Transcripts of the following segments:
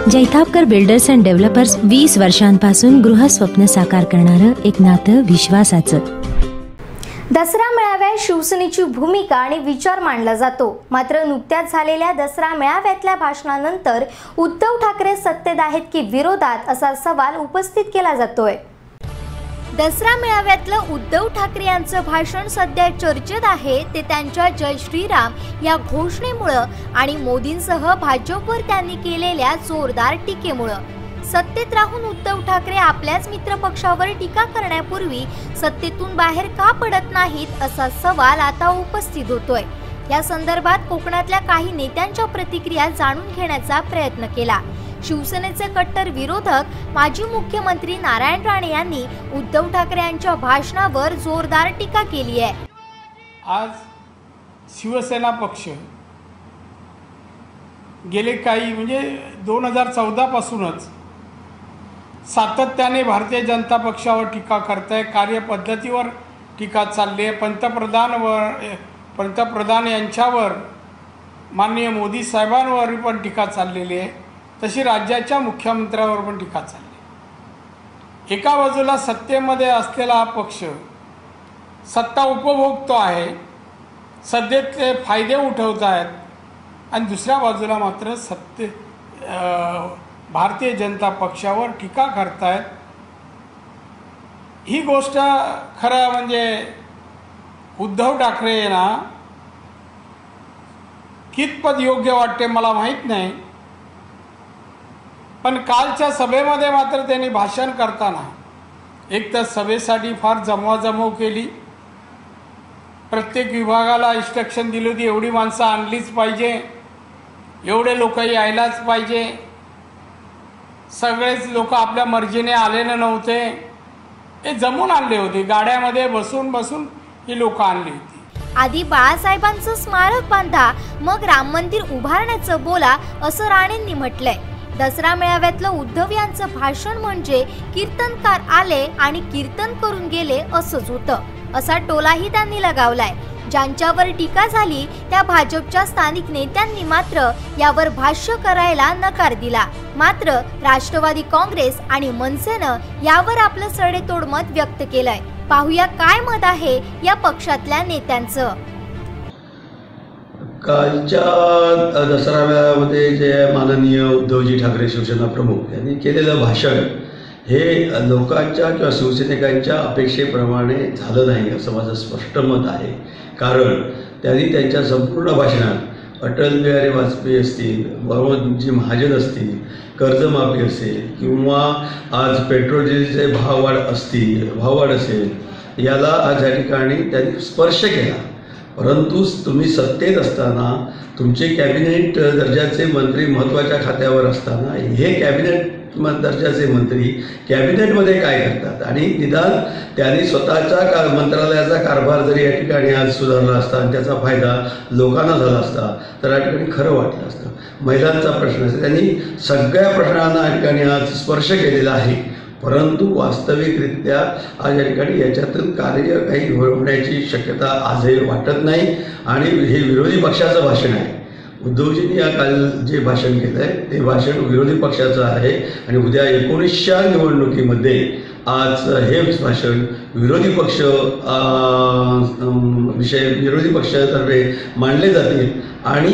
Jaitapkar builders and developers 20 वर्षांपासून गृहस्वप्न साकार करणारं एक नातं विश्वासाचं। दसरा मेळाव्यात शिवसेनेची भूमिका आणि विचार मांडला जातो। मात्र नुकत्याच झालेल्या दसरा मेळाव्यातल्या भाषणानंतर उद्धव ठाकरे सत्तेत आहेत की विरोधात असा सवाल उपस्थित केला जातोय। दसरा मेळाव्यातलं उद्धव ठाकरे यांचं भाषण सध्या चर्चेत आहे ते त्यांच्या जय श्रीराम या घोषणेमुळे आणि मोदींसह भाजपवर त्यांनी केलेल्या जोरदार टीकेमुळे। सत्तेत राहून उद्धव ठाकरे आपल्याच मित्र पक्षावर टीका करण्यापूर्वी सत्तेतून बाहेर का पडत नाहीत असा सवाल आता उपस्थित होतोय। या संदर्भात कोकणातल्या काही नेत्यांच्या प्रतिक्रिया जाणून घेण्याचा प्रयत्न केला। शिवसेनेचे कट्टर विरोधक माजी मुख्यमंत्री नारायण राणे यांनी उद्धव ठाकरे यांच्या भाषणावर जोरदार टीका केली आहे। आज शिवसेना पक्ष गेले काही म्हणजे 2014 पासूनच सातत्याने भारतीय जनता पक्षावर टीका करते, कार्यपद्धतीवर टीका चालली आहे। पंतप्रधान यांच्यावर माननीय मोदी साहेबांवर पण टीका चाललेली आहे, तशी राज्याच्या मुख्यमंत्र्यावर पण टीका चालली आहे। एका बाजूला सत्तेमध्ये असलेला हा पक्ष सत्ता उपभोगतो आहे, सत्तेचे फायदे उठवत आहेत, आणि दुसऱ्या बाजूला मात्र भारतीय जनता पक्षावर टीका करतायत। ही गोष्ट खरं म्हणजे उद्धव ठाकरे यांना कितपत योग्य वाटते मला माहीत नाही, पण कालच्या सभेमध्ये मात्र त्यांनी भाषण करताना एक तर सभेसाठी फार जमवाजमव केली, प्रत्येक विभागाला इन्स्ट्रक्शन दिली होती एवढी माणसं आणलीच पाहिजे, एवढे लोक यायलाच पाहिजे, सगळेच लोक आपल्या मर्जीने आलेले नव्हते, हे जमून आणले होते, गाड्यामध्ये बसून ही लोक आणली होती। आधी बाळासाहेबांचं स्मारक बांधा मग राम मंदिर उभारण्याचं बोला असं राणेंनी म्हटलंय। दसरा मेळाव्यातलं उद्धव यांचं भाषण म्हणजे कीर्तनकार आले आणि कीर्तन करून गेले असंच होतं, असा टोलाही त्यांनी लगावलाय। ज्यांच्यावर टीका झाली त्या भाजपच्या स्थानिक नेत्यांनी मात्र यावर भाष्य करायला नकार दिला। मात्र राष्ट्रवादी काँग्रेस आणि मनसेनं यावर आपलं सडेतोड मत व्यक्त केलंय। पाहूया काय मत आहे या पक्षातल्या नेत्यांचं। कालच्या दसरा मेळाव्यामध्ये जे माननीय उद्धवजी ठाकरे शिवसेना प्रमुख यांनी केलेलं भाषण हे लोकांच्या किंवा शिवसैनिकांच्या अपेक्षेप्रमाणे झालं नाही असं माझं स्पष्ट मत आहे। कारण त्यांनी त्यांच्या संपूर्ण भाषणात अटल बिहारी वाजपेयी असतील, मनमोहनजी महाजन असतील, कर्जमाफी असेल किंवा आज पेट्रोल डिझेलचे भाववाढ असेल, याला आज या ठिकाणी त्यांनी स्पर्श केला। परंतु तुम्ही सत्तेत असताना तुमचे कॅबिनेट दर्जाचे मंत्री महत्त्वाच्या खात्यावर असताना हे कॅबिनेट दर्जाचे मंत्री कॅबिनेटमध्ये काय करतात, आणि निदान त्यांनी स्वतःच्या मंत्रालयाचा कारभार जरी या ठिकाणी आज सुधारला असता आणि त्याचा फायदा लोकांना झाला असता तर या ठिकाणी खरं वाटलं असतं। महिलांचा प्रश्न असेल, त्यांनी सगळ्या प्रश्नांना या ठिकाणी आज स्पर्श केलेला आहे, परंतु वास्तविकरित्या आज या ठिकाणी याच्यातून कार्य काही होण्याची शक्यता आजही वाटत नाही, आणि हे विरोधी पक्षाचं भाषण आहे। उद्धवजींनी या काल जे भाषण केलं आहे ते भाषण विरोधी पक्षाचं आहे, आणि उद्या 19च्या निवडणुकीमध्ये आज हे भाषण विरोधी पक्षातर्फे मांडले जातील, आणि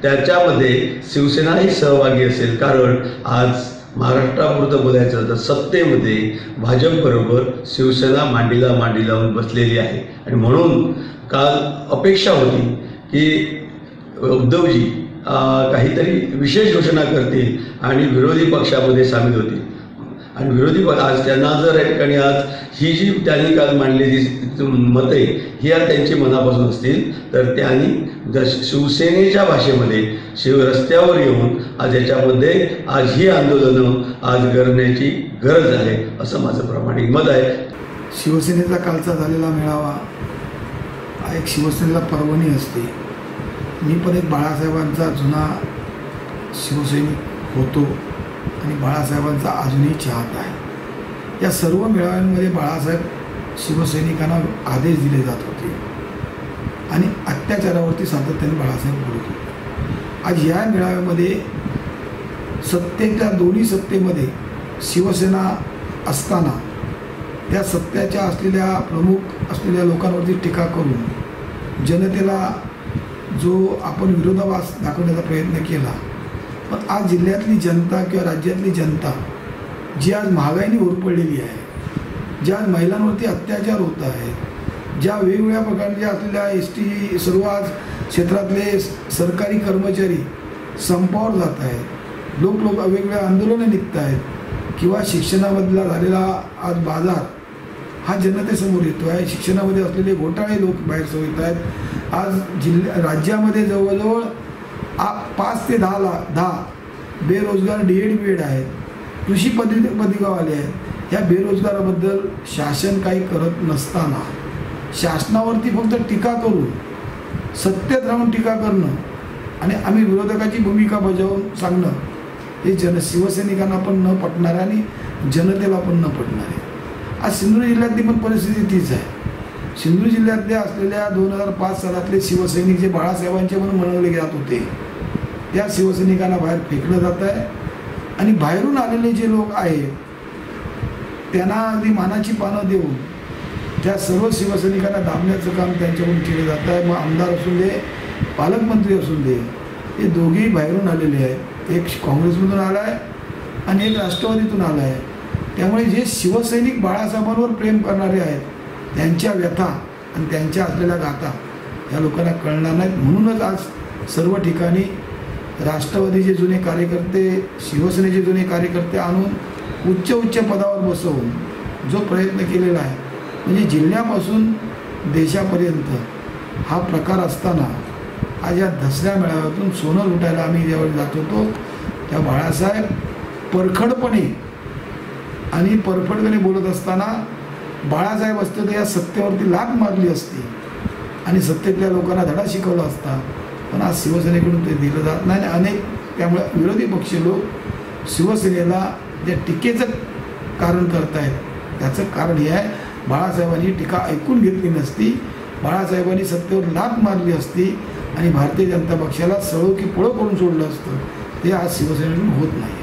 त्याच्यामध्ये शिवसेनाही सहभागी असेल। कारण आज महाराष्ट्रापुरतं बोलायचं तर सत्तेमध्ये भाजपबरोबर शिवसेना मांडीला मांडी लावून बसलेली आहे, आणि म्हणून काल अपेक्षा होती की उद्धवजी काहीतरी विशेष घोषणा करतील आणि विरोधी पक्षामध्ये सामील होतील, आणि विरोधी आज त्यांना जर या ठिकाणी आज ही जी त्यांनी काल मांडलेली मते ही आज त्यांची मनापासून असतील तर त्यांनी शिवसेनेच्या भाषेमध्ये रस्त्यावर येऊन आज याच्यामध्ये आज ही आंदोलनं आज करण्याची गरज आहे असं माझं प्रामाणिक मत आहे। शिवसेनेचा कालचा झालेला मेळावा हा एक शिवसेनेला पर्वणी असते। मी पण एक बाळासाहेबांचा जुना शिवसैनिक होतो आणि बाळासाहेबांचा अजूनही चाहता आहे। या सर्व मेळाव्यांमध्ये बाळासाहेब शिवसैनिकांना आदेश दिले जात होते आणि अत्याचारावरती सातत्याने बाळासाहेब बोलत होते। आज या मेळाव्यामध्ये सत्तेच्या दोन्ही सत्तेमध्ये शिवसेना असताना त्या सत्तेच्या असलेल्या प्रमुख असलेल्या लोकांवरती टीका करून जनतेला जो आपण विरोधाभास दाखवण्याचा प्रयत्न केला, पण आज जिल्ह्यातली जनता किंवा राज्यातली जनता जी आज महागाईने होरपळलेली आहे, ज्या महिलांवरती अत्याचार होत आहेत, ज्या वेगवेगळ्या प्रकारच्या असलेल्या ST सर्व आज क्षेत्रातले सरकारी कर्मचारी संपावर जात आहेत, लोक वेगवेगळ्या आंदोलनं निघत आहेत, किंवा शिक्षणामधला झालेला आज बाजार हा जनतेसमोर येतो आहे, शिक्षणामध्ये असलेले घोटाळे लोक बाहेर येत आहेत. आज राज्यामध्ये जवळजवळ 5 ते 10 बेरोजगार D.Ed. B.Ed. आहेत, कृषी पदविकावाले आहेत. ह्या बेरोजगाराबद्दल शासन काही करत नसताना शासनावरती फक्त टीका करून, सत्तेत राहून टीका करणं आणि आम्ही विरोधकाची भूमिका बजावून सांगणं हे शिवसैनिकांना पण न पटणार आणि जनतेला पण न पटणार आहे. आज सिंधुदुर्ग जिल्ह्यातली पण परिस्थिती तीच आहे. सिंधुदुर्ग जिल्ह्यातले असलेल्या 2005 सालातले शिवसैनिक जे बाळासाहेबांचे म्हणून म्हणवले जात होते, त्या शिवसैनिकांना बाहेर फेकलं जात आहे. आणि बाहेरून आलेले जे लोक आहेत त्यांना अगदी मानाची पानं देऊन त्या सर्व शिवसैनिकांना दाबण्याचं काम त्यांच्याकडून केलं जात आहे. मग आमदार असून दे, पालकमंत्री असून दे, हे दोघेही बाहेरून आलेले आहेत. एक काँग्रेसमधून आला आहे आणि एक राष्ट्रवादीतून आला आहे. त्यामुळे जे शिवसैनिक बाळासाहेबांवर प्रेम करणारे आहेत त्यांच्या व्यथा आणि त्यांच्या असलेल्या गाथा या लोकांना कळणार नाहीत. म्हणूनच आज सर्व ठिकाणी राष्ट्रवादीचे जुने कार्यकर्ते, शिवसेनेचे जुने कार्यकर्ते आणून उच्च पदावर बसवून जो प्रयत्न केलेला आहे, म्हणजे जिल्ह्यापासून देशापर्यंत हा प्रकार असताना आज या दसऱ्या मेळाव्यातून सोनं लुटायला आम्ही ज्यावेळी जात होतो त्या बाळासाहेब परखडपणे आणि परफडपणे बोलत असताना बाळासाहेब असते तर या सत्तेवरती लाथ मारली असती आणि सत्तेतल्या लोकांना धडा शिकवला असता. पण आज शिवसेनेकडून ते दिलं जात नाही. अनेक त्यामुळे विरोधी पक्ष लोक शिवसेनेला ज्या टीकेचं कारण करत आहेत त्याचं कारण हे आहे, बाळासाहेबांनी टीका ऐकून घेतली नसती, बाळासाहेबांनी सत्तेवर लाथ मारली असती आणि भारतीय जनता पक्षाला सळो की पळो करून सोडलं असतं. ते आज शिवसेनेकडून होत नाही.